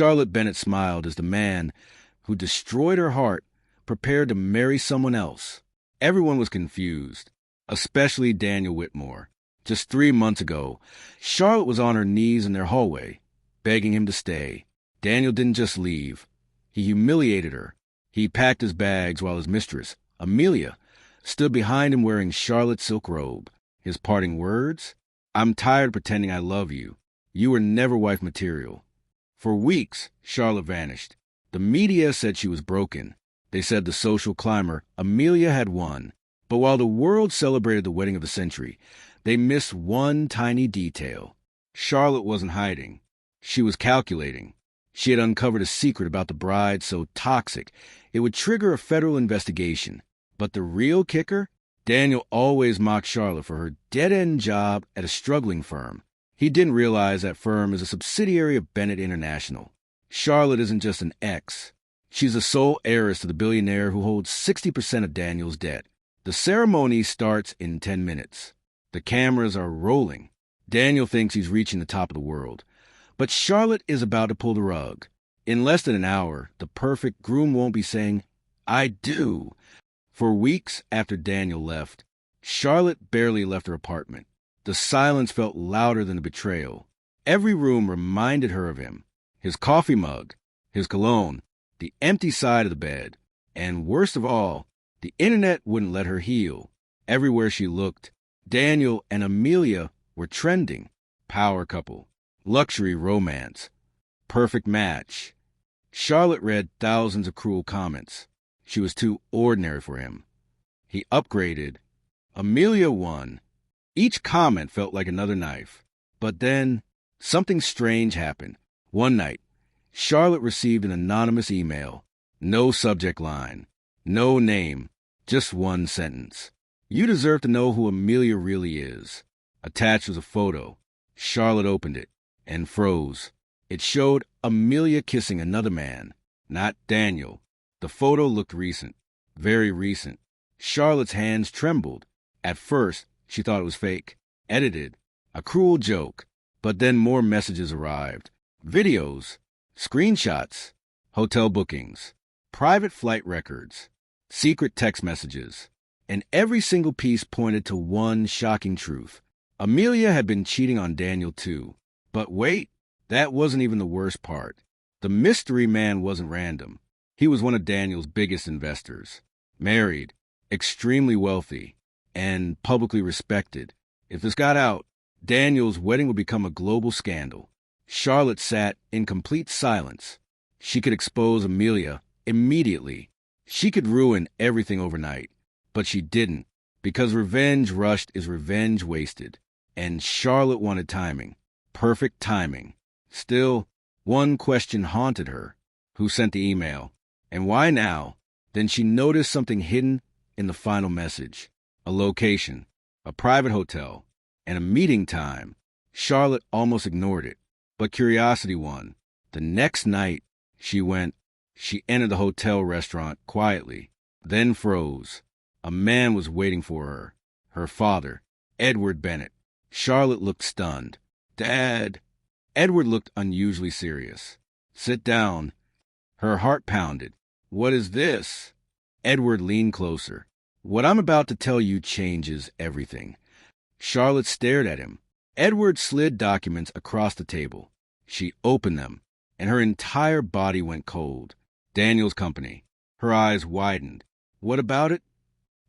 Charlotte Bennett smiled as the man who destroyed her heart prepared to marry someone else. Everyone was confused, especially Daniel Whitmore. Just 3 months ago, Charlotte was on her knees in their hallway, begging him to stay. Daniel didn't just leave. He humiliated her. He packed his bags while his mistress, Amelia, stood behind him wearing Charlotte's silk robe. His parting words? "I'm tired of pretending I love you. You were never wife material." For weeks, Charlotte vanished. The media said she was broken. They said the social climber, Amelia, had won. But while the world celebrated the wedding of the century, they missed one tiny detail. Charlotte wasn't hiding. She was calculating. She had uncovered a secret about the bride so toxic it would trigger a federal investigation. But the real kicker? Daniel always mocked Charlotte for her dead-end job at a struggling firm. He didn't realize that firm is a subsidiary of Bennett International. Charlotte isn't just an ex. She's the sole heiress to the billionaire who holds 60% of Daniel's debt. The ceremony starts in 10 minutes. The cameras are rolling. Daniel thinks he's reaching the top of the world. But Charlotte is about to pull the rug. In less than an hour, the perfect groom won't be saying, "I do." For weeks after Daniel left, Charlotte barely left her apartment. The silence felt louder than the betrayal. Every room reminded her of him. His coffee mug, his cologne, the empty side of the bed. And worst of all, the internet wouldn't let her heal. Everywhere she looked, Daniel and Amelia were trending. Power couple, luxury romance, perfect match. Charlotte read thousands of cruel comments. She was too ordinary for him. He upgraded. Amelia won. Each comment felt like another knife. But then, something strange happened. One night, Charlotte received an anonymous email. No subject line. No name. Just one sentence. "You deserve to know who Amelia really is." Attached was a photo. Charlotte opened it and froze. It showed Amelia kissing another man, not Daniel. The photo looked recent. Very recent. Charlotte's hands trembled. At first, she thought it was fake. Edited. A cruel joke. But then more messages arrived. Videos. Screenshots. Hotel bookings. Private flight records. Secret text messages. And every single piece pointed to one shocking truth. Amelia had been cheating on Daniel too. But wait, that wasn't even the worst part. The mystery man wasn't random. He was one of Daniel's biggest investors. Married, extremely wealthy, and publicly respected. If this got out, Daniel's wedding would become a global scandal. Charlotte sat in complete silence. She could expose Amelia immediately. She could ruin everything overnight. But she didn't, because revenge rushed is revenge wasted. And Charlotte wanted timing. Perfect timing. Still, one question haunted her. Who sent the email? And why now? Then she noticed something hidden in the final message. A location, a private hotel, and a meeting time. Charlotte almost ignored it, but curiosity won. The next night, she entered the hotel restaurant quietly, then froze. A man was waiting for her. Her father, Edward Bennett. Charlotte looked stunned. "Dad." Edward looked unusually serious. "Sit down." Her heart pounded. "What is this?" Edward leaned closer. "What I'm about to tell you changes everything." Charlotte stared at him. Edward slid documents across the table. She opened them, and her entire body went cold. Daniel's company. Her eyes widened. "What about it?"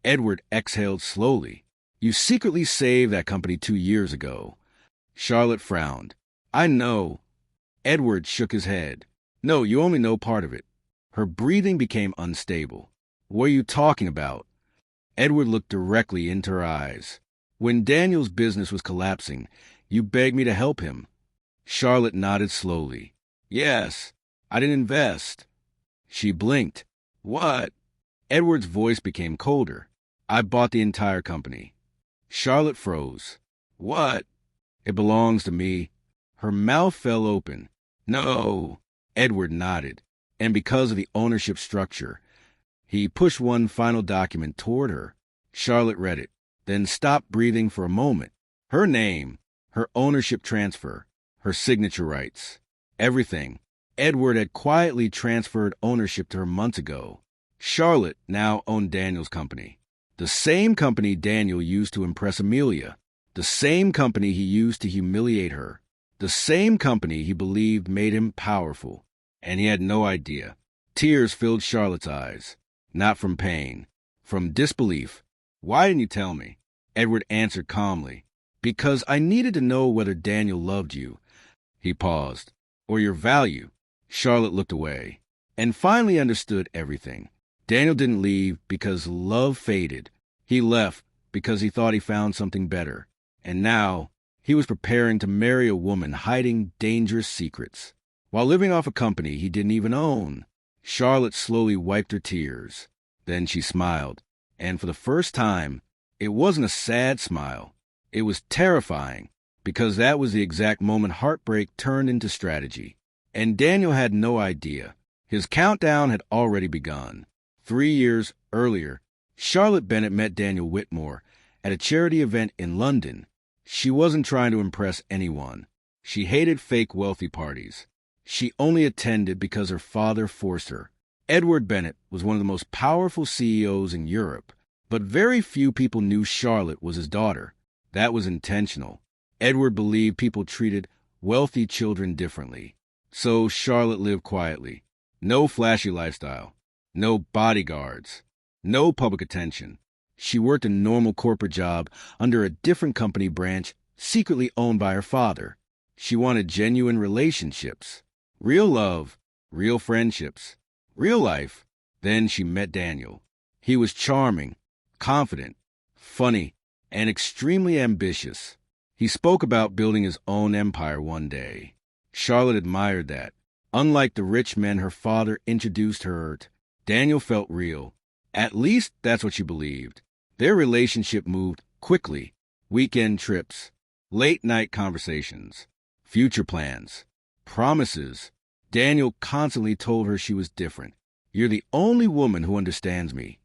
Edward exhaled slowly. "You secretly saved that company 2 years ago." Charlotte frowned. "I know." Edward shook his head. "No, you only know part of it." Her breathing became unstable. "What are you talking about?" Edward looked directly into her eyes. "When Daniel's business was collapsing, you begged me to help him." Charlotte nodded slowly. "Yes, I didn't invest." She blinked. "What?" Edward's voice became colder. "I bought the entire company." Charlotte froze. "What?" "It belongs to me." Her mouth fell open. "No." Edward nodded. And because of the ownership structure, he pushed one final document toward her. Charlotte read it, then stopped breathing for a moment. Her name, her ownership transfer, her signature rights. Everything. Edward had quietly transferred ownership to her months ago. Charlotte now owned Daniel's company. The same company Daniel used to impress Amelia. The same company he used to humiliate her. The same company he believed made him powerful. And he had no idea. Tears filled Charlotte's eyes. Not from pain. From disbelief. "Why didn't you tell me?" Edward answered calmly. "Because I needed to know whether Daniel loved you." He paused. "Or your value." Charlotte looked away, and finally understood everything. Daniel didn't leave because love faded. He left because he thought he found something better. And now, he was preparing to marry a woman hiding dangerous secrets, while living off a company he didn't even own. Charlotte slowly wiped her tears. Then she smiled. And for the first time, it wasn't a sad smile. It was terrifying, because that was the exact moment heartbreak turned into strategy. And Daniel had no idea. His countdown had already begun. 3 years earlier, Charlotte Bennett met Daniel Whitmore at a charity event in London. She wasn't trying to impress anyone. She hated fake wealthy parties. She only attended because her father forced her. Edward Bennett was one of the most powerful CEOs in Europe, but very few people knew Charlotte was his daughter. That was intentional. Edward believed people treated wealthy children differently. So Charlotte lived quietly. No flashy lifestyle. No bodyguards. No public attention. She worked a normal corporate job under a different company branch secretly owned by her father. She wanted genuine relationships. Real love. Real friendships. Real life. Then she met Daniel. He was charming, confident, funny, and extremely ambitious. He spoke about building his own empire one day. Charlotte admired that. Unlike the rich men her father introduced her to, Daniel felt real. At least that's what she believed. Their relationship moved quickly. Weekend trips, late-night conversations, future plans, promises. Daniel constantly told her she was different. "You're the only woman who understands me."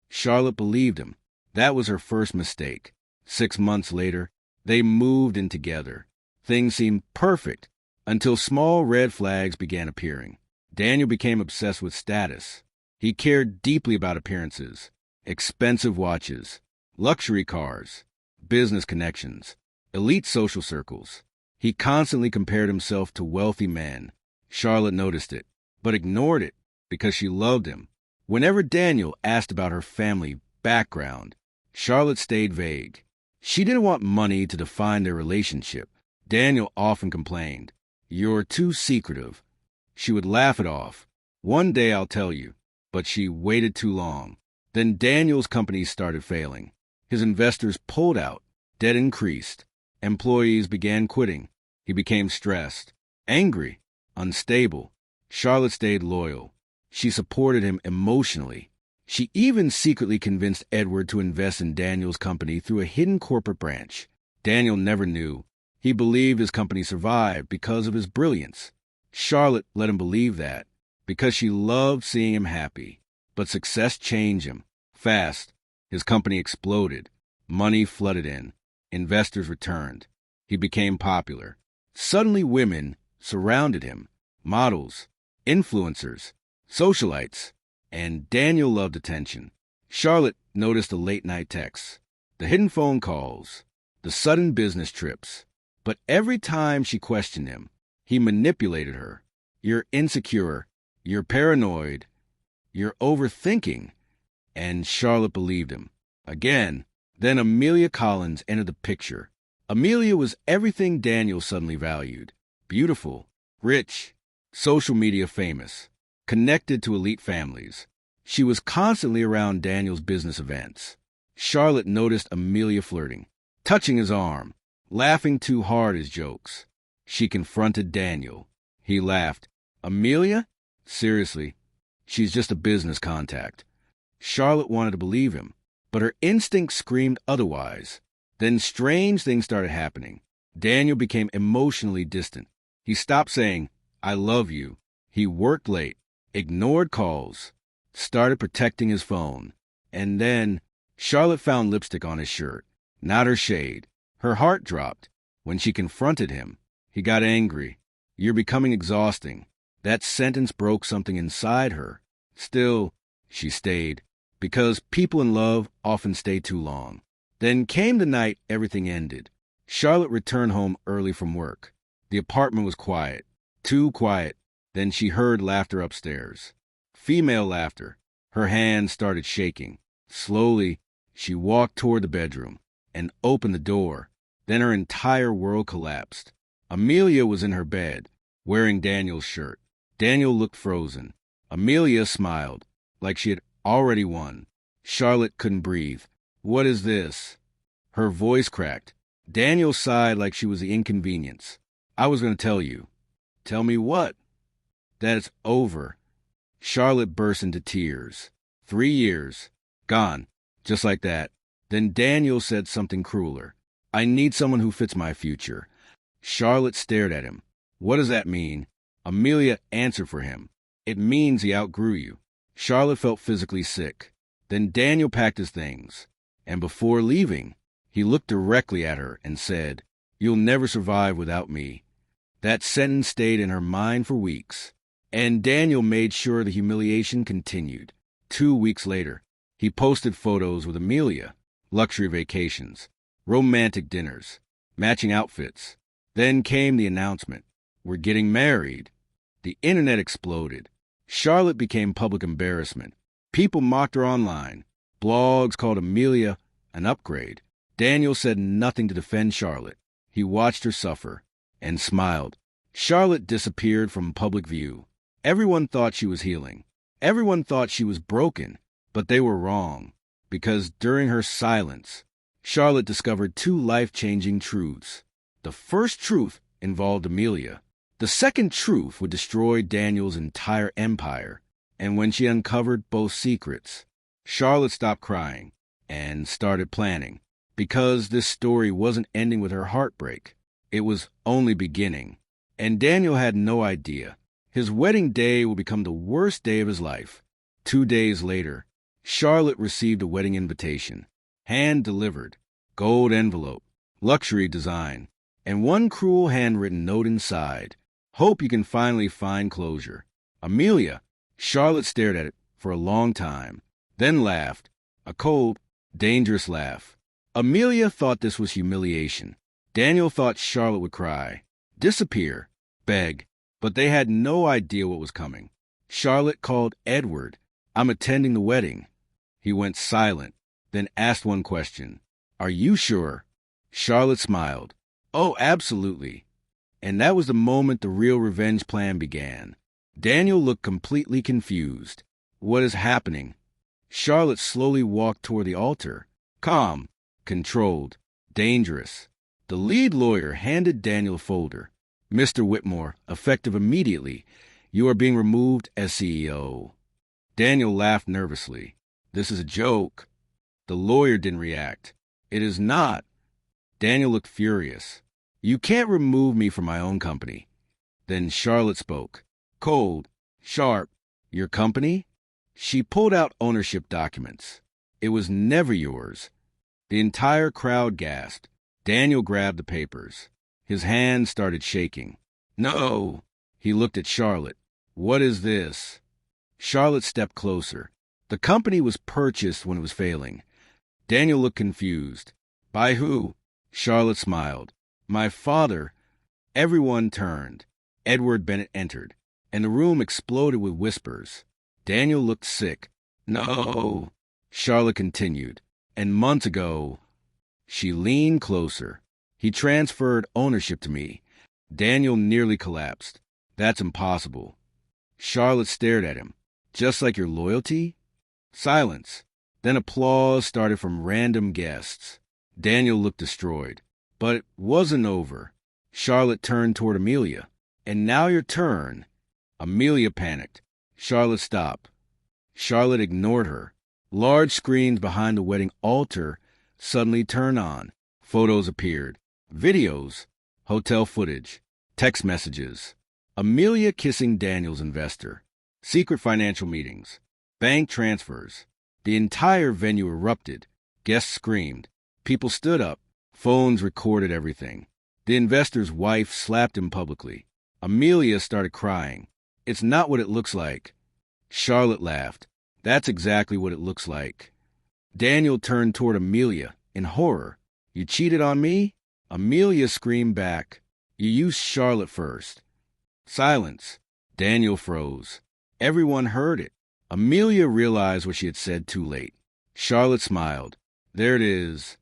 Charlotte believed him. That was her first mistake. 6 months later, they moved in together. Things seemed perfect until small red flags began appearing. Daniel became obsessed with status. He cared deeply about appearances, expensive watches, luxury cars, business connections, elite social circles. He constantly compared himself to wealthy men. Charlotte noticed it, but ignored it because she loved him. Whenever Daniel asked about her family background, Charlotte stayed vague. She didn't want money to define their relationship. Daniel often complained, "You're too secretive." She would laugh it off. "One day I'll tell you." But she waited too long. Then Daniel's company started failing. His investors pulled out. Debt increased. Employees began quitting. He became stressed, angry, unstable. Charlotte stayed loyal. She supported him emotionally. She even secretly convinced Edward to invest in Daniel's company through a hidden corporate branch. Daniel never knew. He believed his company survived because of his brilliance. Charlotte let him believe that, because she loved seeing him happy. But success changed him. Fast. His company exploded. Money flooded in. Investors returned. He became popular. Suddenly women surrounded him. Models, influencers, socialites. And Daniel loved attention. Charlotte noticed the late-night texts, the hidden phone calls, the sudden business trips. But every time she questioned him, he manipulated her. "You're insecure. You're paranoid. You're overthinking." And Charlotte believed him. Again. Then Amelia Collins entered the picture. Amelia was everything Daniel suddenly valued. Beautiful, rich, social media famous, connected to elite families. She was constantly around Daniel's business events. Charlotte noticed Amelia flirting, touching his arm, laughing too hard at his jokes. She confronted Daniel. He laughed. "Amelia? Seriously, she's just a business contact." Charlotte wanted to believe him, but her instinct screamed otherwise. Then strange things started happening. Daniel became emotionally distant. He stopped saying, "I love you." He worked late, ignored calls, started protecting his phone. And then Charlotte found lipstick on his shirt, not her shade. Her heart dropped. When she confronted him, he got angry. "You're becoming exhausting." That sentence broke something inside her. Still, she stayed, because people in love often stay too long. Then came the night everything ended. Charlotte returned home early from work. The apartment was quiet, too quiet. Then she heard laughter upstairs. Female laughter. Her hands started shaking. Slowly, she walked toward the bedroom and opened the door. Then her entire world collapsed. Amelia was in her bed, wearing Daniel's shirt. Daniel looked frozen. Amelia smiled, like she had already won. Charlotte couldn't breathe. "What is this?" Her voice cracked. Daniel sighed like she was the inconvenience. "I was going to tell you." "Tell me what?" "That it's over." Charlotte burst into tears. 3 years. Gone. Just like that. Then Daniel said something crueler. "I need someone who fits my future." Charlotte stared at him. "What does that mean?" Amelia answered for him. "It means he outgrew you." Charlotte felt physically sick. Then Daniel packed his things. And before leaving, he looked directly at her and said, "You'll never survive without me." That sentence stayed in her mind for weeks. And Daniel made sure the humiliation continued. 2 weeks later, he posted photos with Amelia, luxury vacations, romantic dinners, matching outfits. Then came the announcement, "We're getting married." The internet exploded. Charlotte became public embarrassment. People mocked her online. Blogs called Amelia an upgrade. Daniel said nothing to defend Charlotte. He watched her suffer and smiled. Charlotte disappeared from public view. Everyone thought she was healing. Everyone thought she was broken, but they were wrong, because during her silence, Charlotte discovered 2 life-changing truths. The first truth involved Amelia. The second truth would destroy Daniel's entire empire. And when she uncovered both secrets, Charlotte stopped crying and started planning, because this story wasn't ending with her heartbreak. It was only beginning. And Daniel had no idea. His wedding day would become the worst day of his life. 2 days later, Charlotte received a wedding invitation, hand-delivered, gold envelope, luxury design, and one cruel handwritten note inside. "Hope you can finally find closure. Amelia." Charlotte stared at it for a long time, then laughed, a cold, dangerous laugh. Amelia thought this was humiliation. Daniel thought Charlotte would cry, disappear, beg, but they had no idea what was coming. Charlotte called Edward. "I'm attending the wedding." He went silent, then asked one question. "Are you sure?" Charlotte smiled. "Oh, absolutely." And that was the moment the real revenge plan began. Daniel looked completely confused. "What is happening?" Charlotte slowly walked toward the altar. Calm, controlled, dangerous. The lead lawyer handed Daniel a folder. "Mr. Whitmore, effective immediately. You are being removed as CEO." Daniel laughed nervously. "This is a joke." The lawyer didn't react. "It is not." Daniel looked furious. "You can't remove me from my own company." Then Charlotte spoke. Cold, sharp. "Your company?" She pulled out ownership documents. "It was never yours." The entire crowd gasped. Daniel grabbed the papers. His hands started shaking. "No!" He looked at Charlotte. "What is this?" Charlotte stepped closer. The company was purchased when it was failing. Daniel looked confused. "By who?" Charlotte smiled. "My father." Everyone turned. Edward Bennett entered, and the room exploded with whispers. Daniel looked sick. "No." Charlotte continued. "And months ago." She leaned closer. "He transferred ownership to me." Daniel nearly collapsed. "That's impossible." Charlotte stared at him. "Just like your loyalty?" Silence. Then applause started from random guests. Daniel looked destroyed. But it wasn't over. Charlotte turned toward Amelia. "And now your turn." Amelia panicked. Charlotte stopped. Charlotte ignored her. Large screens behind the wedding altar suddenly turned on. Photos appeared. Videos. Hotel footage. Text messages. Amelia kissing Daniel's investor. Secret financial meetings. Bank transfers. The entire venue erupted. Guests screamed. People stood up. Phones recorded everything. The investor's wife slapped him publicly. Amelia started crying. It's not what it looks like. Charlotte laughed. That's exactly what it looks like. Daniel turned toward Amelia in horror. You cheated on me? Amelia screamed back. You used Charlotte first. Silence. Daniel froze. Everyone heard it. Amelia realized what she had said too late. Charlotte smiled. There it is.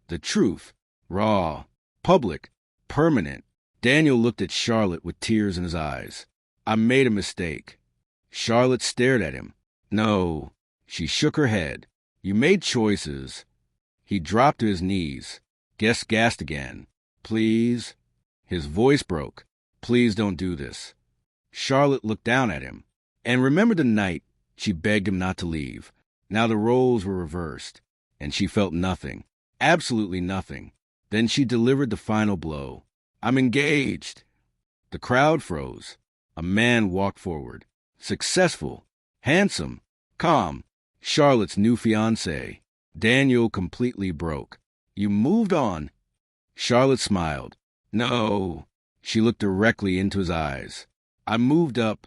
The truth. Raw. Public. Permanent. Daniel looked at Charlotte with tears in his eyes. I made a mistake. Charlotte stared at him. No. She shook her head. You made choices. He dropped to his knees. Guest gasped again. Please? His voice broke. Please don't do this. Charlotte looked down at him and remembered the night she begged him not to leave. Now the roles were reversed, and she felt nothing. Absolutely nothing. Then she delivered the final blow. I'm engaged. The crowd froze. A man walked forward. Successful. Handsome. Calm. Charlotte's new fiancé. Daniel completely broke. You moved on. Charlotte smiled. No. She looked directly into his eyes. I moved up.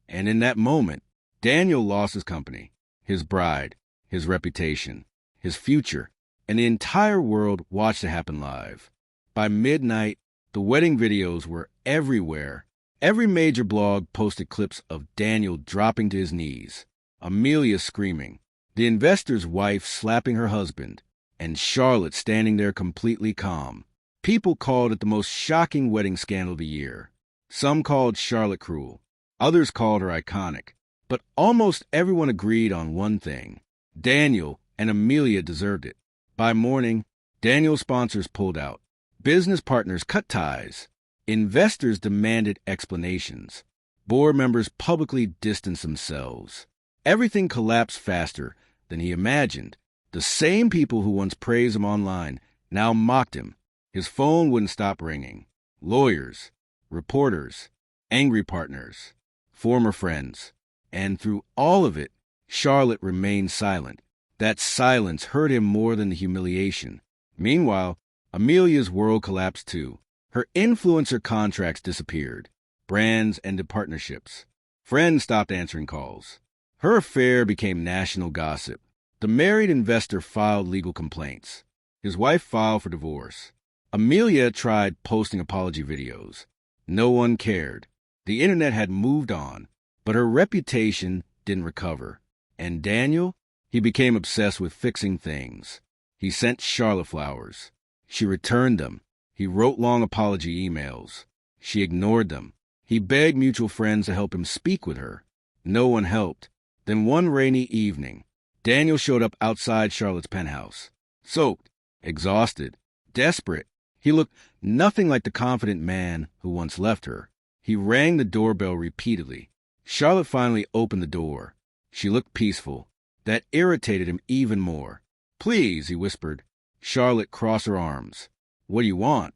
And in that moment, Daniel lost his company, his bride, his reputation, his future, and the entire world watched it happen live. By midnight, the wedding videos were everywhere. Every major blog posted clips of Daniel dropping to his knees, Amelia screaming, the investor's wife slapping her husband, and Charlotte standing there completely calm. People called it the most shocking wedding scandal of the year. Some called Charlotte cruel. Others called her iconic. But almost everyone agreed on one thing. Daniel and Amelia deserved it. By morning, Daniel's sponsors pulled out. Business partners cut ties. Investors demanded explanations. Board members publicly distanced themselves. Everything collapsed faster than he imagined. The same people who once praised him online now mocked him. His phone wouldn't stop ringing. Lawyers, reporters, angry partners, former friends. And through all of it, Charlotte remained silent. That silence hurt him more than the humiliation. Meanwhile, Amelia's world collapsed too. Her influencer contracts disappeared. Brands ended partnerships. Friends stopped answering calls. Her affair became national gossip. The married investor filed legal complaints. His wife filed for divorce. Amelia tried posting apology videos. No one cared. The internet had moved on, but her reputation didn't recover. And Daniel? He became obsessed with fixing things. He sent Charlotte flowers. She returned them. He wrote long apology emails. She ignored them. He begged mutual friends to help him speak with her. No one helped. Then one rainy evening, Daniel showed up outside Charlotte's penthouse. Soaked, exhausted, desperate. He looked nothing like the confident man who once left her. He rang the doorbell repeatedly. Charlotte finally opened the door. She looked peaceful. That irritated him even more. Please, he whispered. Charlotte crossed her arms. What do you want?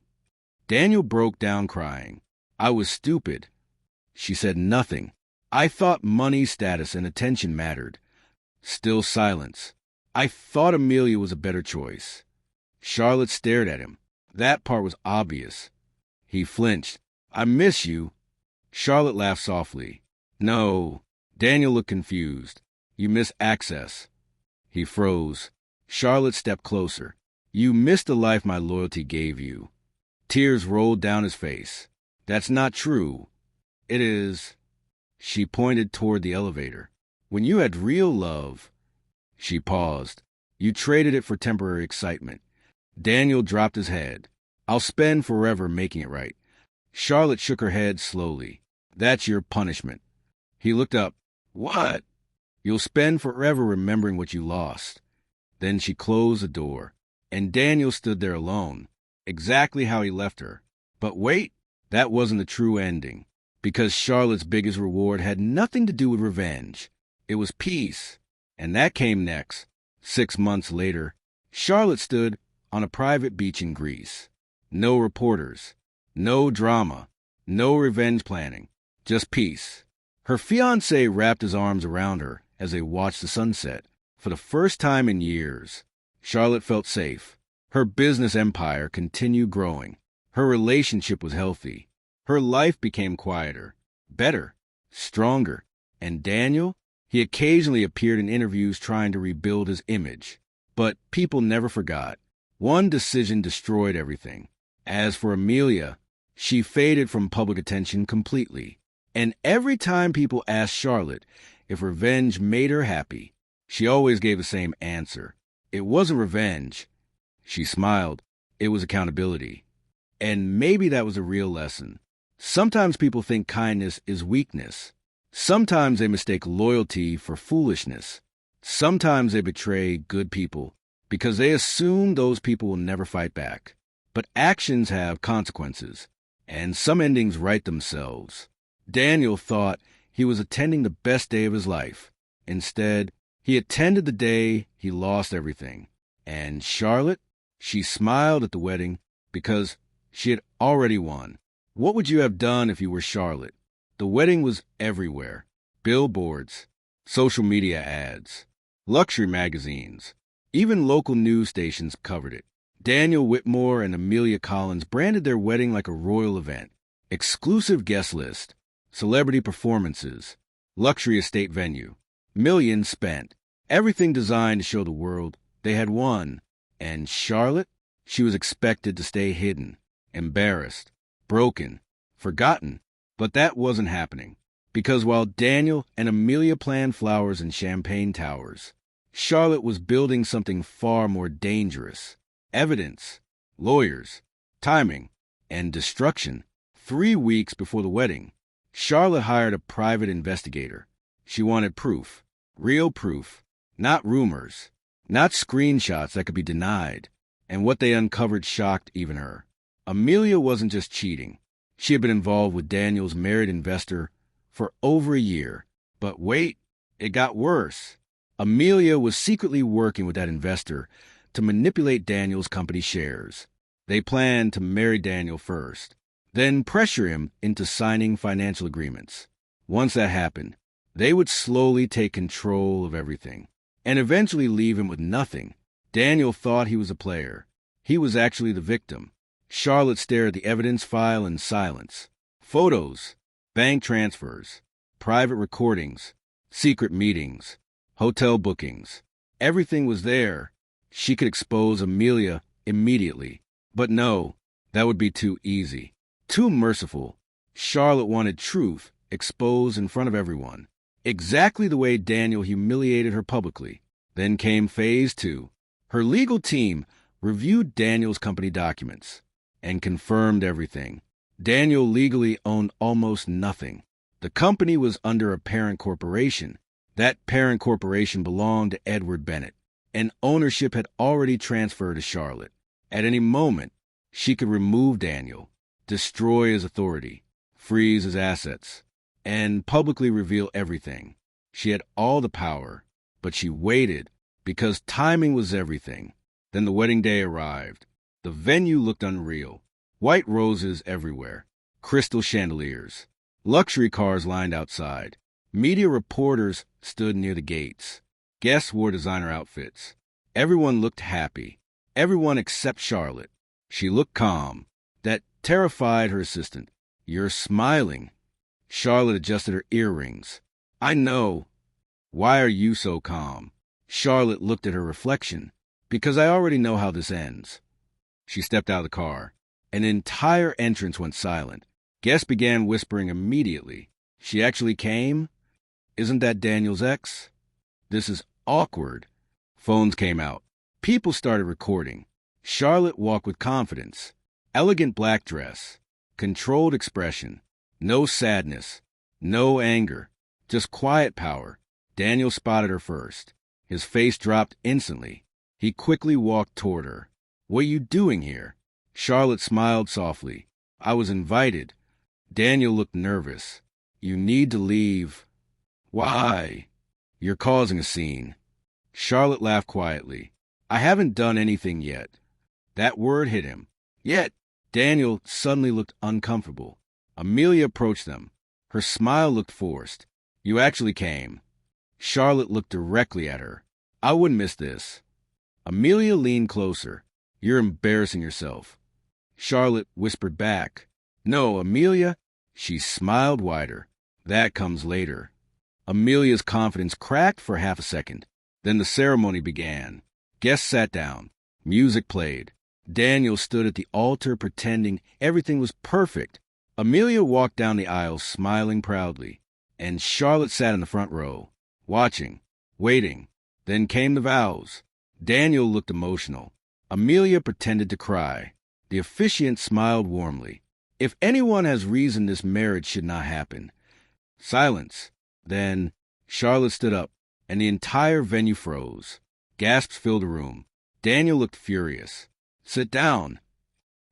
Daniel broke down crying. I was stupid. She said nothing. I thought money, status, and attention mattered. Still silence. I thought Amelia was a better choice. Charlotte stared at him. That part was obvious. He flinched. I miss you. Charlotte laughed softly. No. Daniel looked confused. You miss access. He froze. Charlotte stepped closer. You missed the life my loyalty gave you. Tears rolled down his face. That's not true. It is. She pointed toward the elevator. When you had real love. She paused. You traded it for temporary excitement. Daniel dropped his head. I'll spend forever making it right. Charlotte shook her head slowly. That's your punishment. He looked up. What? You'll spend forever remembering what you lost. Then she closed the door, and Daniel stood there alone, exactly how he left her. But wait, that wasn't the true ending, because Charlotte's biggest reward had nothing to do with revenge. It was peace, and that came next. 6 months later, Charlotte stood on a private beach in Greece. No reporters, no drama, no revenge planning, just peace. Her fiancé wrapped his arms around her as they watched the sunset. For the first time in years, Charlotte felt safe. Her business empire continued growing. Her relationship was healthy. Her life became quieter, better. stronger. And Daniel? He occasionally appeared in interviews trying to rebuild his image. But people never forgot. One decision destroyed everything. As for Amelia, she faded from public attention completely. And every time people asked Charlotte if revenge made her happy, she always gave the same answer. It wasn't revenge. She smiled. It was accountability. And maybe that was a real lesson. Sometimes people think kindness is weakness. Sometimes they mistake loyalty for foolishness. Sometimes they betray good people because they assume those people will never fight back. But actions have consequences, and some endings right themselves. Daniel thought he was attending the best day of his life. Instead, he attended the day he lost everything. And Charlotte? She smiled at the wedding because she had already won. What would you have done if you were Charlotte? The wedding was everywhere. Billboards, social media ads, luxury magazines. Even local news stations covered it. Daniel Whitmore and Amelia Collins branded their wedding like a royal event. Exclusive guest list, celebrity performances, luxury estate venue. Millions spent. Everything designed to show the world they had won. And Charlotte? She was expected to stay hidden, embarrassed, broken, forgotten. But that wasn't happening. Because while Daniel and Amelia planned flowers and champagne towers, Charlotte was building something far more dangerous. Evidence, lawyers, timing, and destruction. 3 weeks before the wedding, Charlotte hired a private investigator. She wanted proof, real proof, not rumors, not screenshots that could be denied. And what they uncovered shocked even her. Amelia wasn't just cheating. She had been involved with Daniel's married investor for over a year. But wait, it got worse. Amelia was secretly working with that investor to manipulate Daniel's company shares. They planned to marry Daniel first, then pressure him into signing financial agreements. Once that happened, they would slowly take control of everything and eventually leave him with nothing. Daniel thought he was a player. He was actually the victim. Charlotte stared at the evidence file in silence. Photos, bank transfers, private recordings, secret meetings, hotel bookings. Everything was there. She could expose Amelia immediately. But no, that would be too easy, too merciful. Charlotte wanted truth exposed in front of everyone, exactly the way Daniel humiliated her publicly. Then came phase 2. Her legal team reviewed Daniel's company documents and confirmed everything. Daniel legally owned almost nothing. The company was under a parent corporation. That parent corporation belonged to Edward Bennett, and ownership had already transferred to Charlotte. At any moment, she could remove Daniel, destroy his authority, freeze his assets, and publicly reveal everything. She had all the power, but she waited because timing was everything. Then the wedding day arrived. The venue looked unreal. White roses everywhere, crystal chandeliers, luxury cars lined outside. Media reporters stood near the gates. Guests wore designer outfits. Everyone looked happy. Everyone except Charlotte. She looked calm. That terrified her assistant. "You're smiling." Charlotte adjusted her earrings. "I know. Why are you so calm?" Charlotte looked at her reflection. "Because I already know how this ends." She stepped out of the car. An entire entrance went silent. Guests began whispering immediately. "She actually came? Isn't that Daniel's ex? This is awkward." Phones came out. People started recording. Charlotte walked with confidence. Elegant black dress. Controlled expression. No sadness. No anger. Just quiet power. Daniel spotted her first. His face dropped instantly. He quickly walked toward her. "What are you doing here?" Charlotte smiled softly. "I was invited." Daniel looked nervous. "You need to leave." "Why?" "You're causing a scene." Charlotte laughed quietly. "I haven't done anything yet." That word hit him. Yet, Daniel suddenly looked uncomfortable. Amelia approached them. Her smile looked forced. "You actually came." Charlotte looked directly at her. "I wouldn't miss this." Amelia leaned closer. "You're embarrassing yourself." Charlotte whispered back. "No, Amelia." She smiled wider. That comes later. Amelia's confidence cracked for half a second. Then the ceremony began. Guests sat down. Music played. Daniel stood at the altar pretending everything was perfect. Amelia walked down the aisle smiling proudly, and Charlotte sat in the front row, watching, waiting. Then came the vows. Daniel looked emotional. Amelia pretended to cry. The officiant smiled warmly. If anyone has reason this marriage should not happen. Silence. Then Charlotte stood up, and the entire venue froze. Gasps filled the room. Daniel looked furious. "Sit down."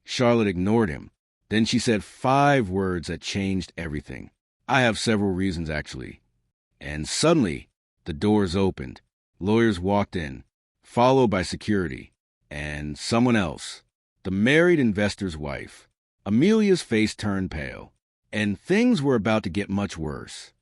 Charlotte ignored him. Then she said 5 words that changed everything. "I have several reasons, actually." And suddenly, the doors opened. Lawyers walked in, followed by security, and someone else. The married investor's wife. Amelia's face turned pale, and things were about to get much worse.